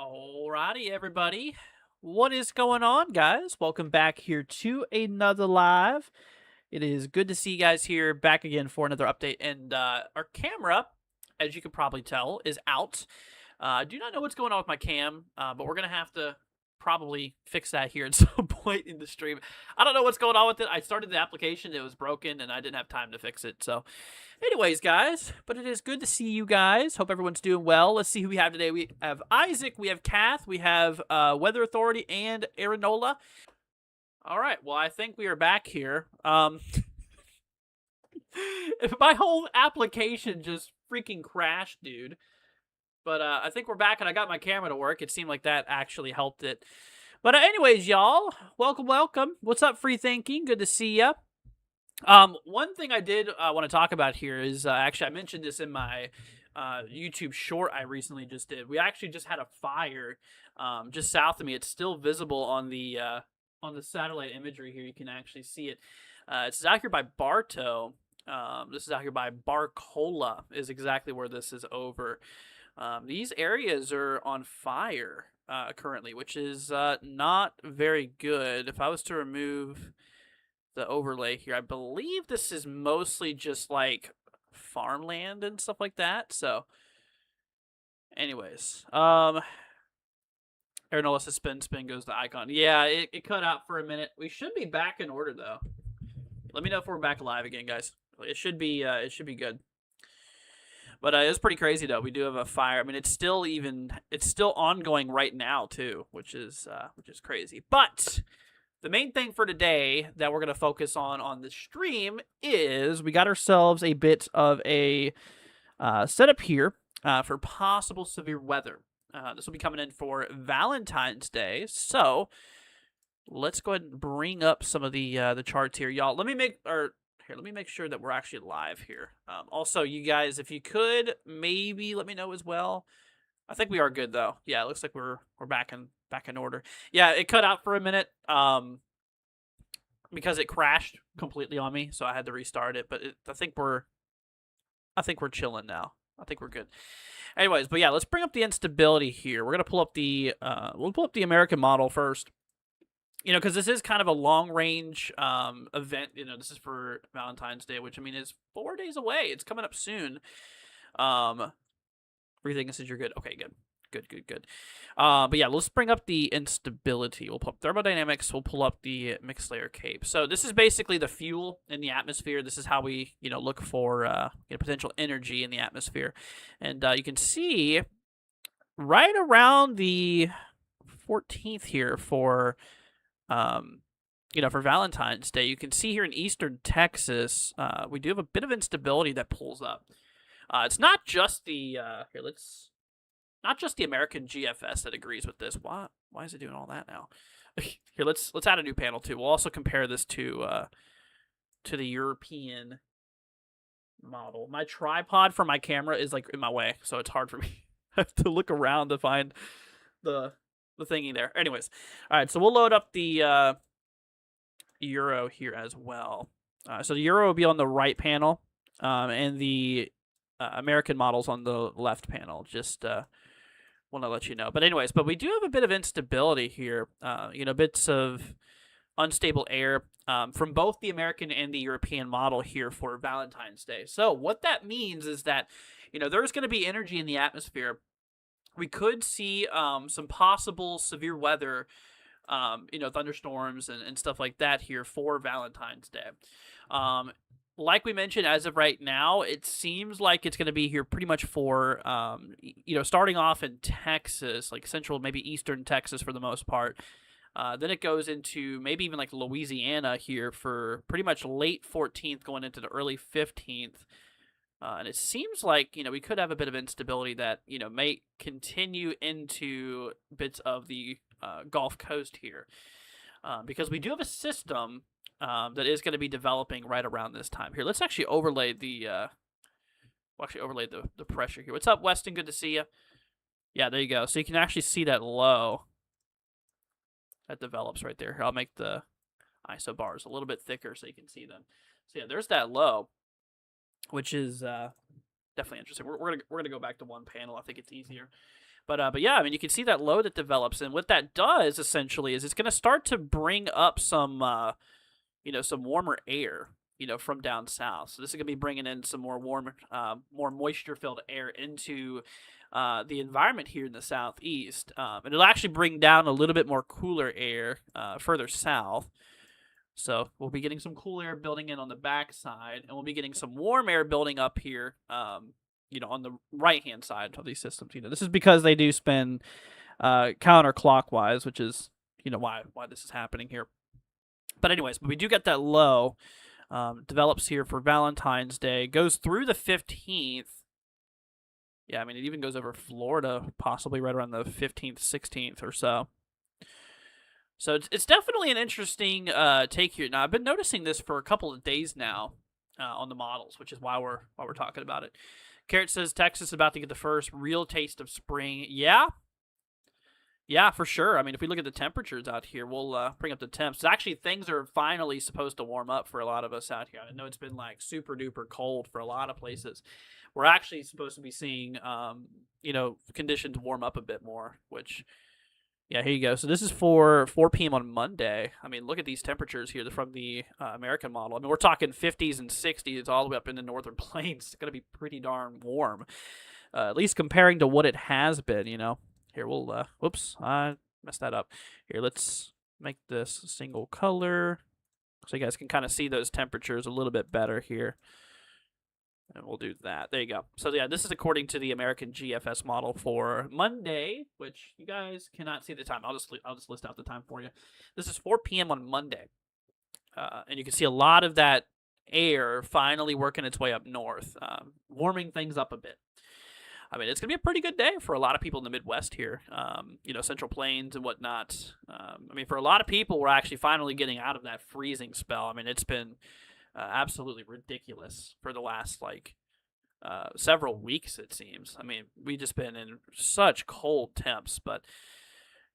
Alrighty, everybody. What is going on, guys? Welcome back here to another live. It is good to see you guys here back again for another update. And our camera, as you can probably tell, is out. I do not know what's going on with my cam, but we're going to have to probably fix that here at some point in the stream. I don't know what's going on with it. I started the application, it was broken, and I didn't have time to fix it. So, anyways, guys, but it is good to see you guys. Hope everyone's doing well. Let's see who we have today. We have Isaac, we have Kath, we have Weather Authority, and Arinola. All right, well, I think we are back here. My whole application just freaking crashed, dude. But I think we're back, and I got my camera to work. It seemed like that actually helped it. But anyways, y'all, welcome. What's up, Free Thinking? Good to see ya. One thing I did want to talk about here is actually I mentioned this in my YouTube short I recently just did. We actually just had a fire just south of me. It's still visible on the satellite imagery here. You can actually see it. It's out here by Bartow. This is out here by Barcola is exactly where this is over. These areas are on fire currently, which is not very good. If I was to remove the overlay here, I believe this is mostly just like farmland and stuff like that. So, anyways, Arinola says spin goes to icon. Yeah, it cut out for a minute. We should be back in order though. Let me know if we're back live again, guys. It should be good. But it's pretty crazy though. We do have a fire. I mean, it's still ongoing right now too, which is crazy. But the main thing for today that we're going to focus on the stream is we got ourselves a bit of a setup here for possible severe weather. This will be coming in for Valentine's Day. So let's go ahead and bring up some of the charts here, y'all. Let me make sure that we're actually live here. Also, you guys, if you could, maybe let me know as well. I think we are good though. Yeah, it looks like we're back in order. Yeah, it cut out for a minute because it crashed completely on me, so I had to restart it. But I think we're chilling now. I think we're good. Anyways, but yeah, let's bring up the instability here. We're gonna pull up the American model first. You know, because this is kind of a long-range event. You know, this is for Valentine's Day, which, I mean, is 4 days away. It's coming up soon. Everything says you're good. Okay, good. But yeah, let's bring up the instability. We'll pull up thermodynamics. We'll pull up the mixed layer CAPE. So this is basically the fuel in the atmosphere. This is how we, look for potential energy in the atmosphere. And you can see right around the 14th here for for Valentine's Day, you can see here in eastern Texas, we do have a bit of instability that pulls up. It's not just the not just the American GFS that agrees with this. Why is it doing all that now? Here, let's add a new panel too. We'll also compare this to the European model. My tripod for my camera is like in my way, so it's hard for me. I have to look around to find the thingy there. Anyways, all right, so we'll load up the Euro here as well. So the Euro will be on the right panel, and the American model's on the left panel. Just want to let you know. But anyways, we do have a bit of instability here. Bits of unstable air from both the American and the European model here for Valentine's Day. So what that means is that, there's going to be energy in the atmosphere. We could see some possible severe weather, thunderstorms and stuff like that here for Valentine's Day. Like we mentioned, as of right now, it seems like it's going to be here pretty much for, starting off in Texas, like central, maybe eastern Texas for the most part. Then it goes into maybe even like Louisiana here for pretty much late 14th going into the early 15th. And it seems like, we could have a bit of instability that, may continue into bits of the Gulf Coast here. Because we do have a system that is going to be developing right around this time here. Let's actually overlay the pressure here. What's up, Weston? Good to see you. Yeah, there you go. So you can actually see that low that develops right there. Here, I'll make the ISO bars a little bit thicker so you can see them. So yeah, there's that low, which is definitely interesting. We're gonna go back to one panel. I think it's easier. But yeah, I mean, you can see that low that develops, and what that does essentially is it's going to start to bring up some some warmer air, from down south. So this is going to be bringing in some more warm, more moisture-filled air into the environment here in the southeast. And it'll actually bring down a little bit more cooler air further south. So we'll be getting some cool air building in on the backside, and we'll be getting some warm air building up here, on the right-hand side of these systems. This is because they do spin counterclockwise, which is, why this is happening here. But anyways, we do get that low. Develops here for Valentine's Day. Goes through the 15th. Yeah, I mean, it even goes over Florida, possibly right around the 15th, 16th or so. So it's definitely an interesting take here. Now, I've been noticing this for a couple of days now on the models, which is why we're talking about it. Carrot says Texas is about to get the first real taste of spring. Yeah, for sure. I mean, if we look at the temperatures out here, we'll bring up the temps. Actually, things are finally supposed to warm up for a lot of us out here. I know it's been like super duper cold for a lot of places. We're actually supposed to be seeing, conditions warm up a bit more, which, yeah, here you go. So this is for 4 p.m. on Monday. I mean, look at these temperatures here from the American model. I mean, we're talking 50s and 60s all the way up in the northern plains. It's going to be pretty darn warm, at least comparing to what it has been, Here, we'll, whoops, I messed that up. Here, let's make this single color so you guys can kind of see those temperatures a little bit better here. And we'll do that. There you go. So, yeah, this is according to the American GFS model for Monday, which you guys cannot see the time. I'll just list out the time for you. This is 4 p.m. on Monday. And you can see a lot of that air finally working its way up north, warming things up a bit. I mean, it's going to be a pretty good day for a lot of people in the Midwest here, Central Plains and whatnot. I mean, for a lot of people, we're actually finally getting out of that freezing spell. I mean, it's been absolutely ridiculous for the last, several weeks, it seems. I mean, we've just been in such cold temps, but,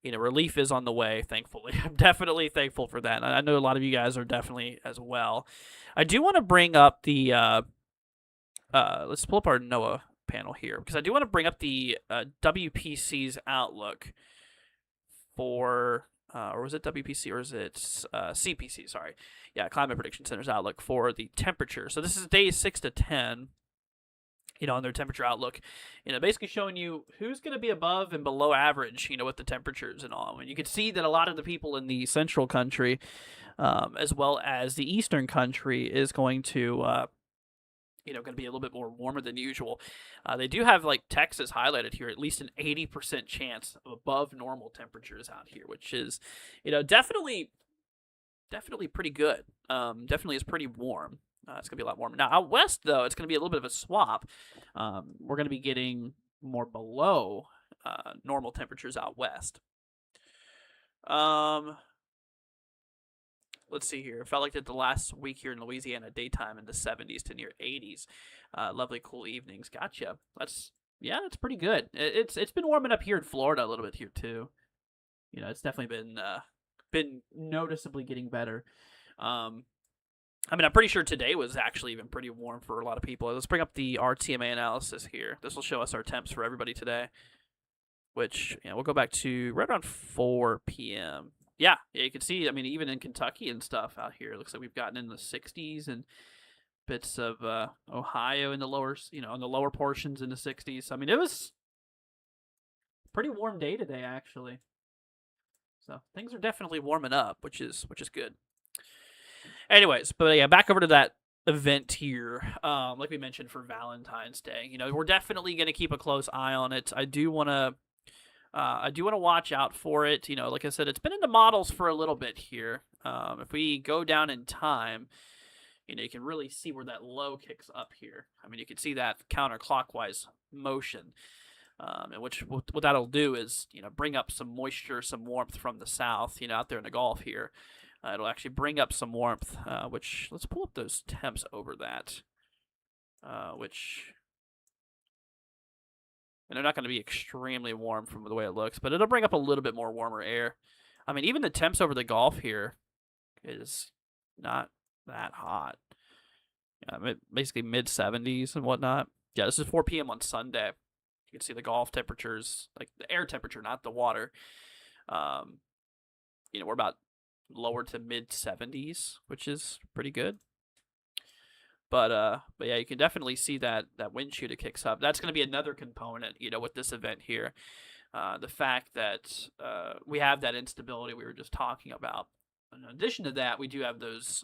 relief is on the way, thankfully. I'm definitely thankful for that. I know a lot of you guys are definitely as well. I do want to bring up the, let's pull up our NOAA panel here, because I do want to bring up the WPC's outlook for, or was it WPC or is it CPC? Sorry. Yeah, Climate Prediction Center's outlook for the temperature. So this is days 6 to 10, on their temperature outlook, basically showing you who's going to be above and below average, with the temperatures and all. And you can see that a lot of the people in the central country, as well as the eastern country, is going to, going to be a little bit more warmer than usual. They do have, Texas highlighted here, at least an 80% chance of above normal temperatures out here, which is, definitely pretty good. Definitely is pretty warm. It's going to be a lot warmer. Now, out west, though, it's going to be a little bit of a swap. We're going to be getting more below normal temperatures out west. Let's see here. It felt like that the last week here in Louisiana, daytime in the 70s to near 80s. Lovely, cool evenings. Gotcha. That's pretty good. It's been warming up here in Florida a little bit here too. It's definitely been noticeably getting better. I mean, I'm pretty sure today was actually even pretty warm for a lot of people. Let's bring up the RTMA analysis here. This will show us our temps for everybody today, which, we'll go back to right around 4 p.m. Yeah, you can see, I mean, even in Kentucky and stuff out here, it looks like we've gotten in the 60s and bits of Ohio in the lower, in the lower portions in the 60s. I mean, it was a pretty warm day today, actually. So things are definitely warming up, which is good. Anyways, but yeah, back over to that event here. Like we mentioned for Valentine's Day, we're definitely going to keep a close eye on it. I do want to watch out for it. Like I said, it's been in the models for a little bit here. If we go down in time, you can really see where that low kicks up here. I mean, you can see that counterclockwise motion. And what that'll do is, bring up some moisture, some warmth from the south, out there in the Gulf here. It'll actually bring up some warmth, which, let's pull up those temps over that, and they're not going to be extremely warm from the way it looks, but it'll bring up a little bit more warmer air. I mean, even the temps over the Gulf here is not that hot. Basically mid-70s and whatnot. Yeah, this is 4 p.m. on Sunday. You can see the Gulf temperatures, like the air temperature, not the water. We're about lower to mid 70s, which is pretty good. But yeah, you can definitely see that wind shear kicks up. That's going to be another component, with this event here. The fact that we have that instability we were just talking about. In addition to that, we do have those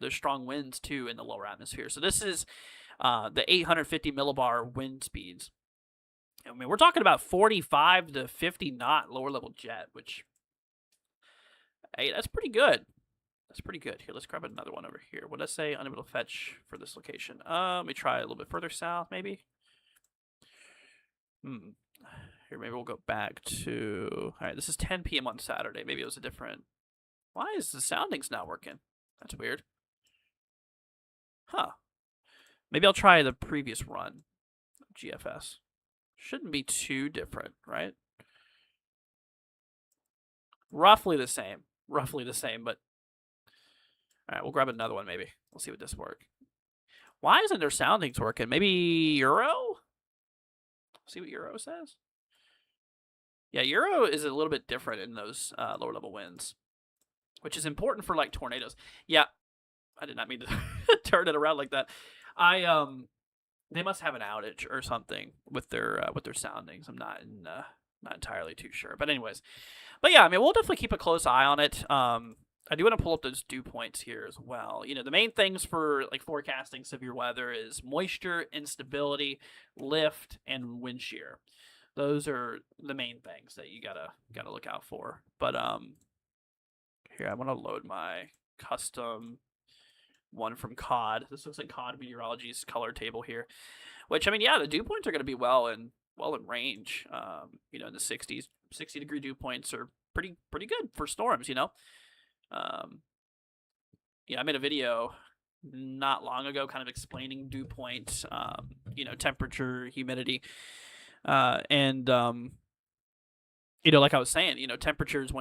strong winds too in the lower atmosphere. So this is the 850 millibar wind speeds. I mean, we're talking about 45 to 50 knot lower level jet, which, hey, that's pretty good. That's pretty good. Here, let's grab another one over here. What did I say? Unable to fetch for this location. Let me try a little bit further south, maybe. Here, maybe we'll go back to... All right, this is 10 p.m. on Saturday. Maybe it was a different... Why is the soundings not working? That's weird. Huh. Maybe I'll try the previous run. GFS. Shouldn't be too different, right? Roughly the same. But... All right, we'll grab another one, maybe. We'll see what this works. Why isn't their soundings working? Maybe Euro? See what Euro says? Yeah, Euro is a little bit different in those lower level winds, which is important for like tornadoes. Yeah, I did not mean to turn it around like that. They must have an outage or something with their soundings. I'm not entirely too sure, but yeah, I mean, we'll definitely keep a close eye on it. I do want to pull up those dew points here as well. The main things for like forecasting severe weather is moisture, instability, lift, and wind shear. Those are the main things that you gotta look out for. But here, I want to load my custom one from COD. This looks like COD Meteorology's color table here. Which, I mean, yeah, the dew points are going to be well in range. In the 60s, 60-degree dew points are pretty good for storms. I made a video not long ago kind of explaining dew points, temperature, humidity, and like I was saying, temperatures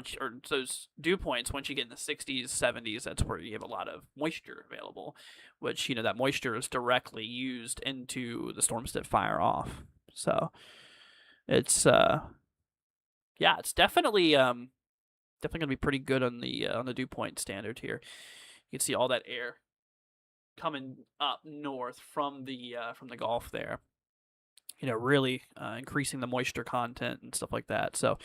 those dew points, once you get in the 60s, 70s, that's where you have a lot of moisture available, which, that moisture is directly used into the storms that fire off. So it's, it's definitely going to be pretty good on the dew point standard here. You can see all that air coming up north from the Gulf there. Really increasing the moisture content and stuff like that. So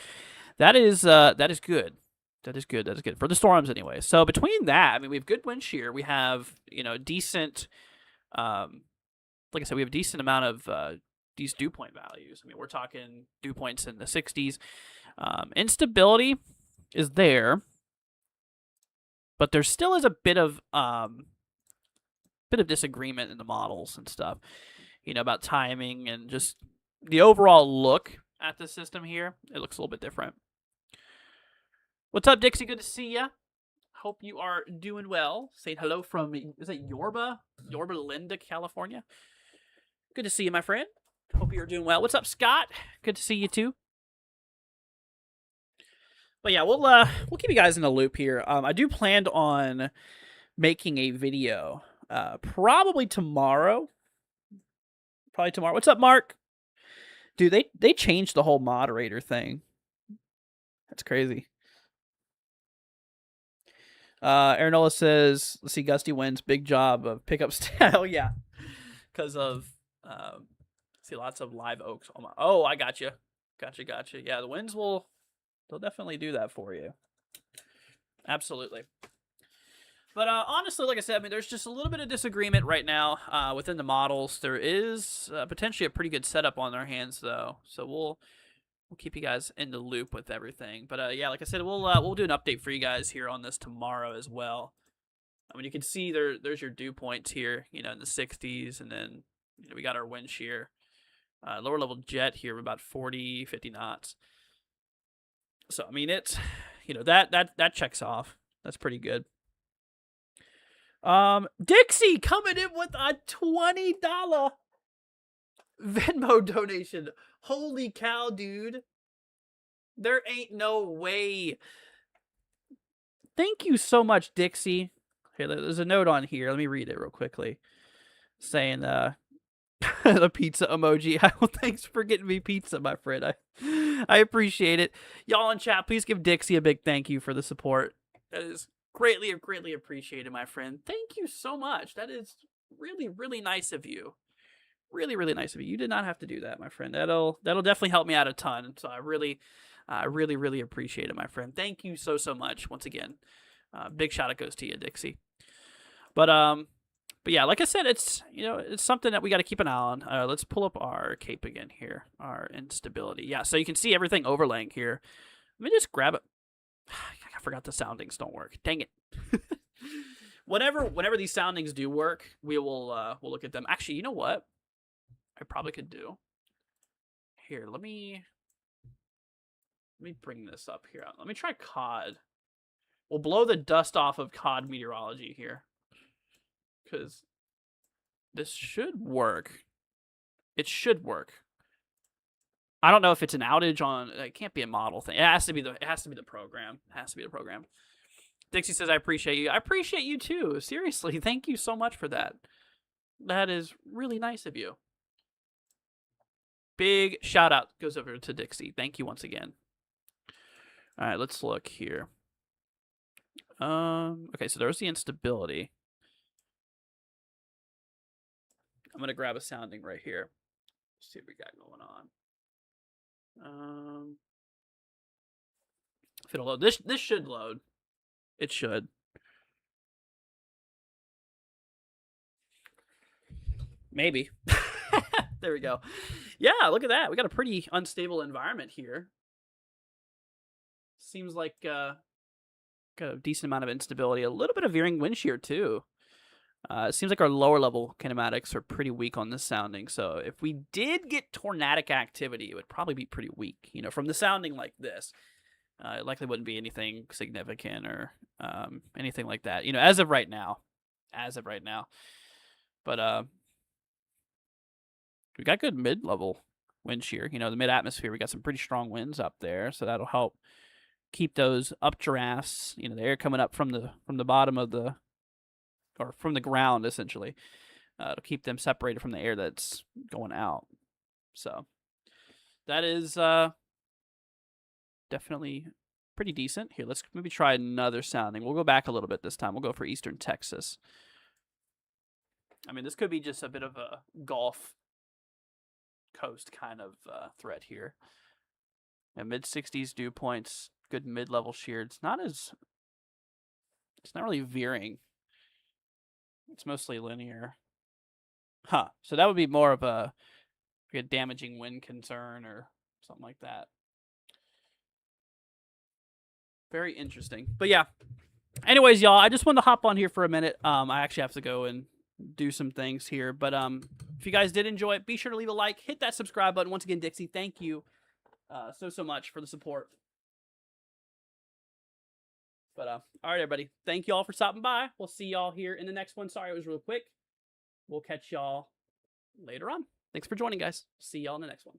that is good. That is good for the storms anyway. So between that, I mean, we have good wind shear. We have decent, like I said, we have a decent amount of these dew point values. I mean, we're talking dew points in the 60s. Instability is there, but there still is a bit of disagreement in the models and stuff. About timing and just the overall look at the system here. It looks a little bit different. What's up, Dixie? Good to see ya. Hope you are doing well. Say hello from, is it Yorba, Linda, California? Good to see you, my friend. Hope you're doing well. What's up, Scott? Good to see you too. But yeah, we'll keep you guys in the loop here. I do plan on making a video probably tomorrow. What's up, Mark? Dude, they changed the whole moderator thing. That's crazy. Arnola says, let's see, gusty winds, big job of pickup style. Yeah, because of see lots of live oaks. Oh, I gotcha. Yeah, the winds they'll definitely do that for you. Absolutely. But honestly, like I said, I mean, there's just a little bit of disagreement right now within the models. There is potentially a pretty good setup on their hands, though. So we'll keep you guys in the loop with everything. But yeah, like I said, we'll do an update for you guys here on this tomorrow as well. I mean, you can see there's your dew points here, in the 60s, and then we got our wind shear, lower level jet here, about 40, 50 knots. So I mean, it's that checks off. That's pretty good. Dixie coming in with a $20 Venmo donation. Holy cow, dude. There ain't no way. Thank you so much, Dixie. Here, there's a note on here. Let me read it real quickly. Saying, the pizza emoji. Well, thanks for getting me pizza, my friend. I appreciate it. Y'all in chat, please give Dixie a big thank you for the support. That is greatly appreciated, my friend. Thank you so much. That is really nice of you. Really nice of you. You did not have to do that, my friend. That'll definitely help me out a ton. So I really appreciate it, my friend. Thank you so much once again. Big shout out goes to you, Dixie. But yeah, like I said, it's it's something that we got to keep an eye on. Let's pull up our cape again here, our instability. Yeah, so you can see everything overlaying here. Let me just grab it. I forgot the soundings don't work. Dang it. Whenever these soundings do work, we'll look at them. Actually, you know what? I probably could do. Here, let me bring this up here. Let me try COD. We'll blow the dust off of COD meteorology here, because this should work. It should work. I don't know if it's an outage on. It can't be a model thing. It has to be the program. It has to be the program. Dixie says, "I appreciate you. I appreciate you too. Seriously, thank you so much for that. That is really nice of you." Big shout out goes over to Dixie. Thank you once again. All right, let's look here. Okay, so there's the instability. I'm gonna grab a sounding right here. Let's see what we got going on. If it'll load, this should load. It should. Maybe. There we go. Yeah, look at that. We got a pretty unstable environment here. Seems like got a decent amount of instability. A little bit of veering wind shear too. It seems like our lower level kinematics are pretty weak on this sounding. So if we did get tornadic activity, it would probably be pretty weak. From the sounding like this, it likely wouldn't be anything significant or anything like that. As of right now. But we got good mid-level wind shear. The mid-atmosphere, we got some pretty strong winds up there, so that'll help keep those updrafts, the air coming up from the bottom of or from the ground, essentially. To keep them separated from the air that's going out. So that is definitely pretty decent. Here, let's maybe try another sounding. We'll go back a little bit this time. We'll go for Eastern Texas. I mean, this could be just a bit of a Gulf Coast kind of threat here. Mid-60s dew points, good mid-level shear. It's not really veering. It's mostly linear. Huh. So that would be more of a damaging wind concern or something like that. Very interesting. But yeah. Anyways, y'all, I just wanted to hop on here for a minute. I actually have to go and do some things here. But if you guys did enjoy it, be sure to leave a like. Hit that subscribe button. Once again, Dixie, thank you so much for the support. But all right, everybody. Thank you all for stopping by. We'll see y'all here in the next one. Sorry it was real quick. We'll catch y'all later on. Thanks for joining, guys. See y'all in the next one.